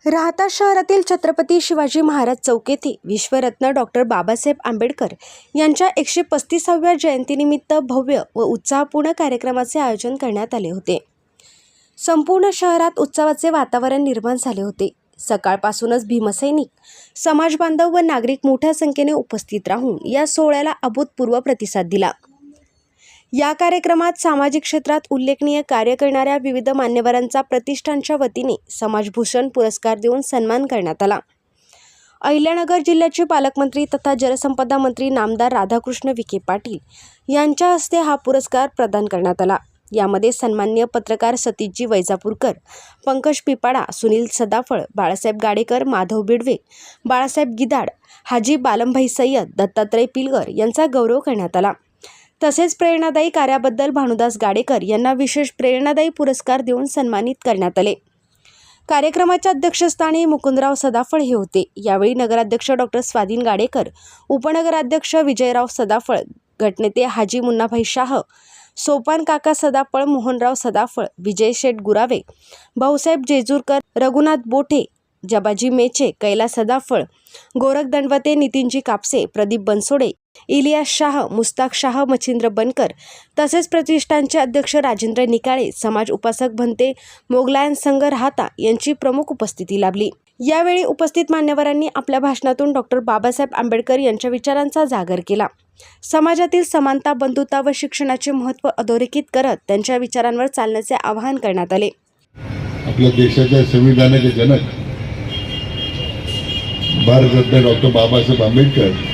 राहता शहरातील छत्रपती शिवाजी महाराज चौक येथे विश्वरत्न डॉक्टर बाबासाहेब आंबेडकर यांच्या 135व्या जयंतीनिमित्त भव्य व उत्साहपूर्ण कार्यक्रमाचे आयोजन करण्यात आले होते। संपूर्ण शहरात उत्सवाचे वातावरण निर्माण झाले होते। सकाळपासूनच भीमसैनिक, समाजबांधव व नागरिक मोठ्या संख्येने उपस्थित राहून या सोहळ्याला अभूतपूर्व प्रतिसाद दिला। या कार्यक्रमात सामाजिक क्षेत्रात उल्लेखनीय कार्य करणाऱ्या विविध मान्यवरांचा प्रतिष्ठानच्या वतीने समाजभूषण पुरस्कार देऊन सन्मान करण्यात आला। अहिल्यानगर जिल्ह्याचे पालकमंत्री तथा जलसंपदा मंत्री नामदार राधाकृष्ण विखे पाटील यांच्या हस्ते हा पुरस्कार प्रदान करण्यात आला। यामध्ये सन्माननीय पत्रकार सतीशजी वैजापूरकर, पंकज पिपाडा, सुनील सदाफळ, बाळासाहेब गाडेकर, माधव बिडवे, बाळासाहेब गिदाड, हाजी बालमभाई सय्यद, दत्तात्रय पिलगर यांचा गौरव करण्यात आला। तसेच प्रेरणादायी कार्याबद्दल भानुदास गाडेकर यांना विशेष प्रेरणादायी पुरस्कार देऊन सन्मानित करण्यात आले। कार्यक्रमाच्या अध्यक्षस्थानी मुकुंदराव सदाफळ हे होते। यावेळी नगराध्यक्ष डॉक्टर स्वाधीन गाडेकर, उपनगराध्यक्ष विजयराव सदाफळ, गटनेते हाजी मुन्नाभाई शाह, सोपान काका सदाफळ, मोहनराव सदाफळ, विजय शेठ गुरावे, भाऊसाहेब जेजूरकर, रघुनाथ बोठे, जबाजी मेचे, कैलास सदाफळ, गोरख दंडवते, नितीनजी कापसे, प्रदीप बनसोडे, इलियास शाह, मुस्ताक शाह, मच्छिंद्र बनकर तसेच प्रतिष्ठानचे अध्यक्ष राजेंद्र निकाळे, समाज उपासक भंते मोगलायन संघ राहता यांची प्रमुख उपस्थिती लाभली। यावेळी उपस्थित मान्यवरांनी आपल्या भाषणातून डॉक्टर बाबासाहेब आंबेडकर यांच्या विचारांचा जागर केला। समाजातील समानता, बंधुता व शिक्षणाचे महत्त्व अधोरेखित करत त्यांच्या विचारांवर चालण्याचे आवाहन करण्यात आले। आपल्या देशाच्या संविधानाचे जनक भारतरत्न डॉक्टर बाबासाहेब आंबेडकर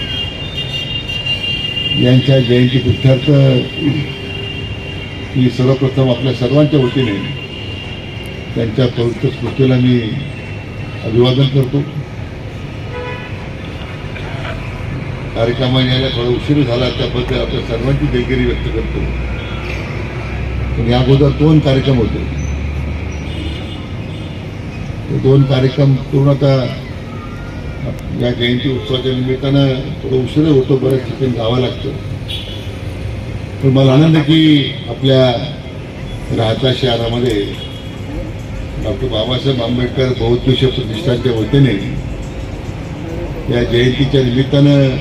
यांच्या जयंती प्रीत्यर्थ मी सर्वप्रथम आपल्या सर्वांच्या वतीने त्यांच्या पवित्र स्मृतीला मी अभिवादन करतो। कार्यक्रमाला थोडा उशीर झाला त्याबद्दल आपल्या सर्वांची दिलगिरी व्यक्त करतो। पण या अगोदर 2 कार्यक्रम होते। ते 2 कार्यक्रम पूर्णतः या जयंती उत्सवाच्या निमित्तानं थोडं उशीर होतो, बऱ्याच ठिकाणी जावं लागतं। पण मला आनंद आहे की आपल्या राहता शहरामध्ये डॉक्टर बाबासाहेब आंबेडकर बहुउद्देशीय प्रतिष्ठानच्या वतीने या जयंतीच्या निमित्तानं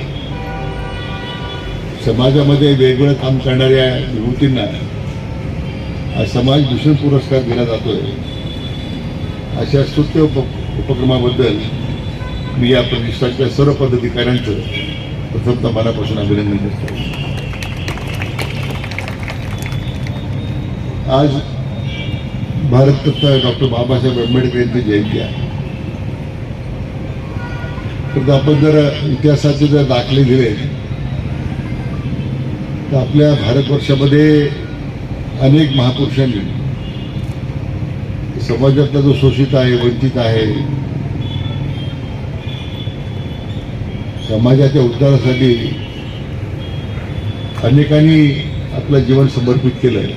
समाजामध्ये वेगवेगळं काम करणाऱ्या विभूतींना आज समाजभूषण पुरस्कार दिला जातोय। अशा स्तुत्य उपक्रमाबद्दल मी या प्रतिष्ठानच्या सर्व पदाधिकाऱ्यांचं प्रथमतः मनापासून अभिनंदन करतो। आज भारतरत्न डॉक्टर बाबासाहेब आंबेडकर यांची जयंती आहे। तर आपण जर इतिहासाचे जर दाखले दिले तर आपल्या भारतवर्षामध्ये अनेक महापुरुषांनी समाजातला जो शोषित आहे, वंचित आहे, समाजाच्या उद्धारासाठी अनेकांनी आपलं जीवन समर्पित केलंय।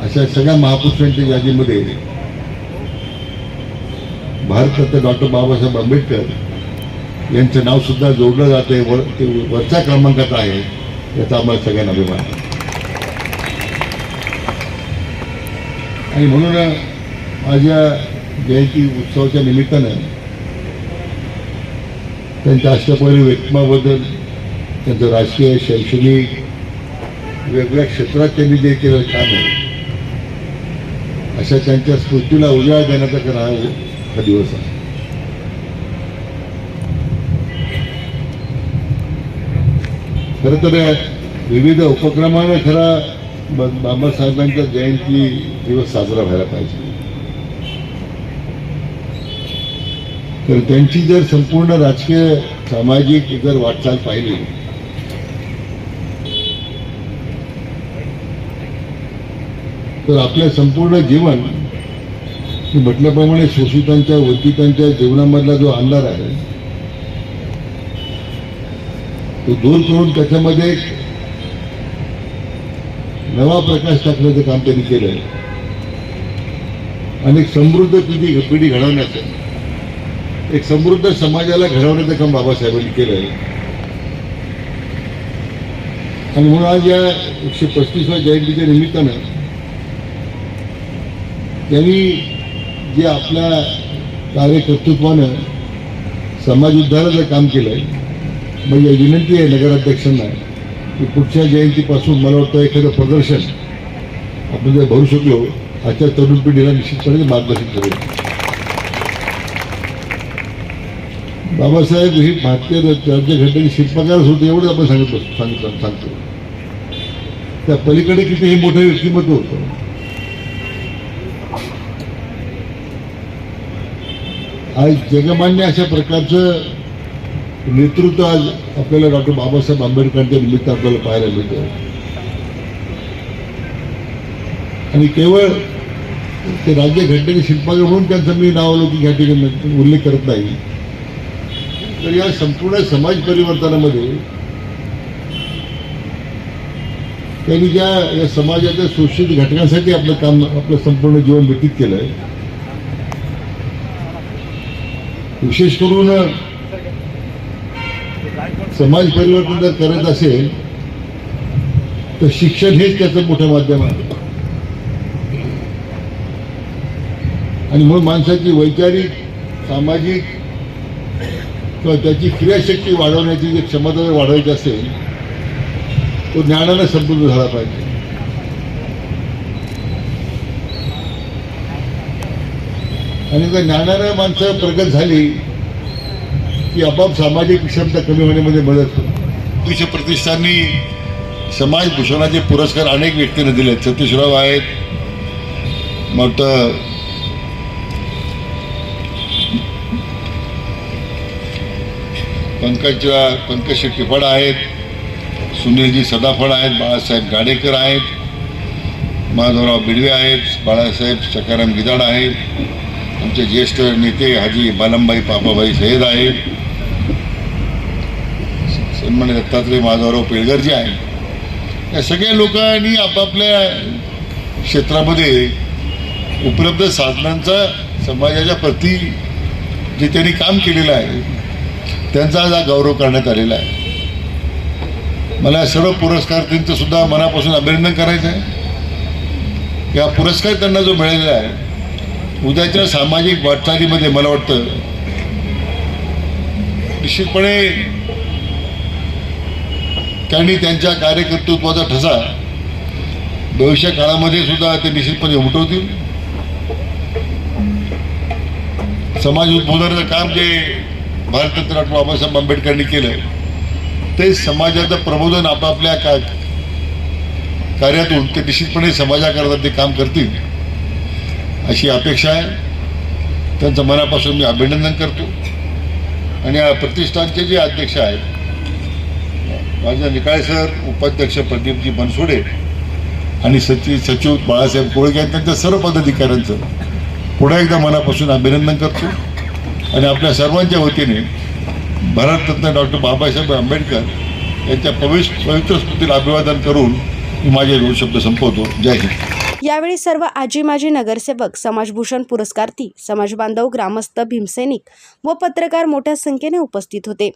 अशा सगळ्या महापुरुषांच्या यादीमध्ये भारतरत्न डॉक्टर बाबासाहेब आंबेडकर यांचं नाव सुद्धा जोडलं जाते, ते वरच्या क्रमांकात आहे, याचा आम्हाला सगळ्यांना अभिमान आहे। आणि म्हणून माझ्या जयंती उत्सवाच्या निमित्तानं त्यांच्या अष्टपैलू व्यक्तिमत्वाबद्दल, त्यांचं राजकीय, शैक्षणिक वेगवेगळ्या क्षेत्रात त्यांनी जे केलेलं काम आहे अशा त्यांच्या स्मृतीला उजाळा देण्याचा हा दिवस आहे। खरं तर विविध उपक्रमाने खरा बाबासाहेबांचा जयंती दिवस साजरा व्हायला पाहिजे। तर त्यांची जर संपूर्ण राजकीय, सामाजिक जर वाटचाल पाहिली तर आपलं संपूर्ण जीवन म्हटल्याप्रमाणे शोषितांच्या, वंचितांच्या जीवनामधला जो अंधार आहे तो दूर करून त्याच्यामध्ये एक नवा प्रकाश टाकण्याचं काम त्यांनी केलंय। आणि एक समृद्ध पिढी घडवण्याचं, एक समृद्ध समाजाला घडवण्याचं काम बाबासाहेबांनी केलंय। आणि म्हणून आज या 135व्या जयंतीच्या निमित्तानं त्यांनी जे आपल्या कार्यकर्तृत्वानं समाज उद्धाराचं काम केलं आहे, म्हणजे विनंती आहे नगराध्यक्षांना की पुढच्या जयंतीपासून मला वाटतं एखादं प्रदर्शन आपण जर भरू शकलो आजच्या तरुण पिढीला निश्चितपणे मार्गदर्शन करेल. बाबासाहेब हे भारतीय राज्यघटनेचे शिल्पकारच होते एवढं आपण सांगतो. त्या पलीकडे किती हे मोठं व्यक्तिमत्व होतं. आज जगमान्य अशा प्रकारचं नेतृत्व आज आपल्याला डॉक्टर बाबासाहेब आंबेडकरांच्या निमित्त आपल्याला पाहायला मिळतं. आणि केवळ ते राज्यघटनेचे शिल्पकार म्हणून त्यांचं मी नावलौकिक या ठिकाणी उल्लेख करत नाही, तर या संपूर्ण समाज परिवर्तनामध्ये त्यांनी ज्या या समाजाच्या शोषित घटकांसाठी आपलं काम, आपलं संपूर्ण जीवन व्यतीत केलंय. विशेष करून समाज परिवर्तन जर करत असेल तर शिक्षण हेच त्याचं मोठं माध्यम आहे. आणि म्हणून माणसाची वैचारिक, सामाजिक किंवा त्याची क्रियाशक्ती वाढवण्याची जी क्षमता जर वाढवायची असेल तो ज्ञानाने समृद्ध झाला पाहिजे. आणि जर ज्ञानानं माणसं प्रगत झाली की आपोआप सामाजिक विषमता कमी होण्यामध्ये मदत होते. विश्व प्रतिष्ठाननी समाजभूषणाचे पुरस्कार अनेक व्यक्तींना दिले. सतीशराव आहेत, मग पंकज शेट्टी फड आहेत, सुनीलजी सदाफड आहेत, बाळासाहेब गाडेकर आहेत, माधवराव बिडवे आहेत, बाळासाहेब सकाराम गिदाड आहेत, आमचे ज्येष्ठ नेते हाजी बालमबाई पापाबाई सय्यद आहेत, सन्मान्य दत्तात्रय माधवराव पेळगरजी आहेत. या सगळ्या लोकांनी आपापल्या क्षेत्रामध्ये उपलब्ध साधनांचा समाजाच्या प्रती जे त्यांनी काम केलेलं आहे त्यांचा आज गौरव करण्यात आलेला आहे. मला सर्व पुरस्कारार्थींचं सुद्धा मनापासून अभिनंदन करायचं आहे. या पुरस्कार त्यांना जो मिळालेला आहे उद्याच्या सामाजिक वाटचालीमध्ये मला वाटतं निश्चितपणे त्यांनी त्यांच्या कार्यकर्तृत्वाचा ठसा भविष्य काळामध्ये सुद्धा ते निश्चितपणे उमटवतील. समाज उद्बोधनाचं काम जे भारतरत्न डॉक्टर बाबासाहेब आंबेडकरांनी केलं ते समाजाचं प्रबोधन आपापल्या कार्यातून ते निश्चितपणे समाजाकरता ते काम करतील अशी अपेक्षा आहे. त्यांचं मनापासून मी अभिनंदन करतो. आणि या प्रतिष्ठानचे जे अध्यक्ष आहेत माझे निकाळे सर, उपाध्यक्ष प्रदीपजी बनसोडे आणि सचिव बाळासाहेब कोळगे आहेत, त्यांच्या सर्व पदाधिकाऱ्यांचं पुन्हा एकदा मनापासून अभिनंदन करतो. आणि आपल्या सर्वांच्या वतीने भारतरत्न डॉक्टर बाबासाहेब आंबेडकर यांच्या पवित्र स्मृतीला अभिवादन करून मी माझे 2 शब्द संपवतो. जय हिंद. यावेळी सर्व आजी माजी नगरसेवक, समाजभूषण पुरस्कार्थी, समाजबांधव, ग्रामस्थ, भीमसैनिक व पत्रकार मोठ्या संख्येने उपस्थित होते.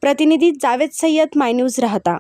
प्रतिनिधी जावेद सय्यद, माय न्यूज, राहता.